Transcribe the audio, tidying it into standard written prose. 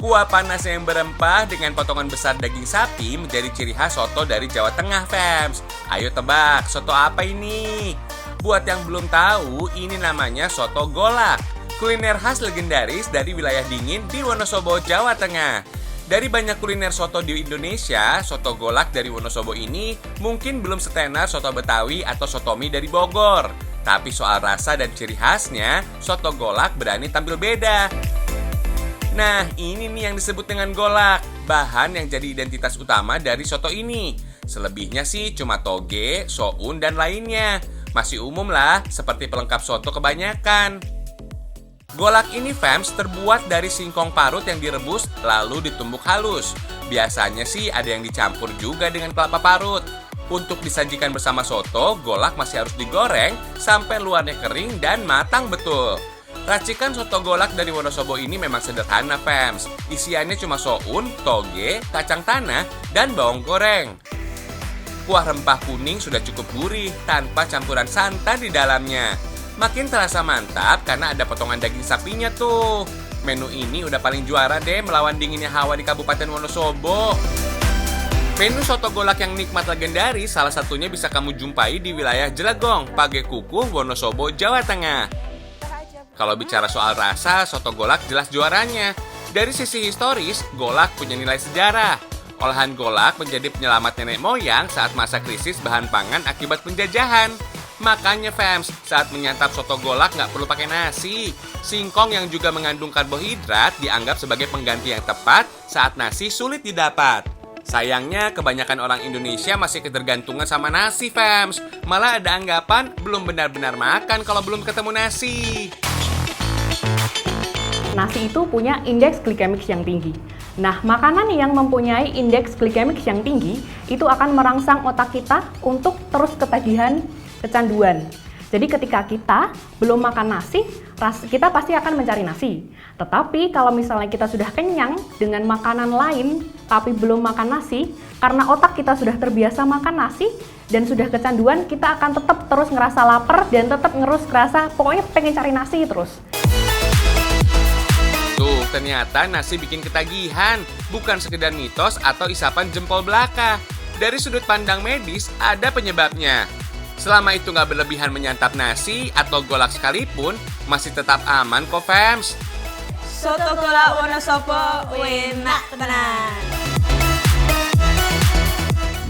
Kuah panas yang berempah dengan potongan besar daging sapi menjadi ciri khas soto dari Jawa Tengah, fams. Ayo tebak, soto apa ini? Buat yang belum tahu, ini namanya soto golak. Kuliner khas legendaris dari wilayah dingin di Wonosobo, Jawa Tengah. Dari banyak kuliner soto di Indonesia, soto golak dari Wonosobo ini mungkin belum setenar soto Betawi atau soto mie dari Bogor. Tapi soal rasa dan ciri khasnya, soto golak berani tampil beda. Nah, ini nih yang disebut dengan golak, bahan yang jadi identitas utama dari soto ini. Selebihnya sih cuma toge, soun, dan lainnya. Masih umum lah, seperti pelengkap soto kebanyakan. Golak ini, fams, terbuat dari singkong parut yang direbus lalu ditumbuk halus. Biasanya sih ada yang dicampur juga dengan kelapa parut. Untuk disajikan bersama soto, golak masih harus digoreng sampai luarnya kering dan matang betul. Racikan soto golak dari Wonosobo ini memang sederhana, fams. Isiannya cuma soun, toge, kacang tanah, dan bawang goreng. Kuah rempah kuning sudah cukup gurih tanpa campuran santan di dalamnya. Makin terasa mantap karena ada potongan daging sapinya tuh. Menu ini udah paling juara deh melawan dinginnya hawa di Kabupaten Wonosobo. Menu soto golak yang nikmat legendaris salah satunya bisa kamu jumpai di wilayah Jelegong, Pagekukuh, Wonosobo, Jawa Tengah. Kalau bicara soal rasa, soto golak jelas juaranya. Dari sisi historis, golak punya nilai sejarah. Olahan golak menjadi penyelamat nenek moyang saat masa krisis bahan pangan akibat penjajahan. Makanya, fams, saat menyantap soto golak nggak perlu pakai nasi. Singkong yang juga mengandung karbohidrat dianggap sebagai pengganti yang tepat saat nasi sulit didapat. Sayangnya, kebanyakan orang Indonesia masih ketergantungan sama nasi, fams. Malah ada anggapan belum benar-benar makan kalau belum ketemu nasi. Nasi itu punya indeks glikemik yang tinggi. Nah, makanan yang mempunyai indeks glikemik yang tinggi itu akan merangsang otak kita untuk terus ketagihan, kecanduan. Jadi ketika kita belum makan nasi, kita pasti akan mencari nasi. Tetapi kalau misalnya kita sudah kenyang dengan makanan lain, tapi belum makan nasi, karena otak kita sudah terbiasa makan nasi dan sudah kecanduan, kita akan tetap terus ngerasa lapar dan tetap ngerasa pokoknya pengen cari nasi terus. Tuh, ternyata nasi bikin ketagihan, bukan sekedar mitos atau isapan jempol belaka. Dari sudut pandang medis, ada penyebabnya. Selama itu nggak berlebihan menyantap nasi atau golak sekalipun, masih tetap aman kok, fams. Soto golak Wonosobo, enak tenan.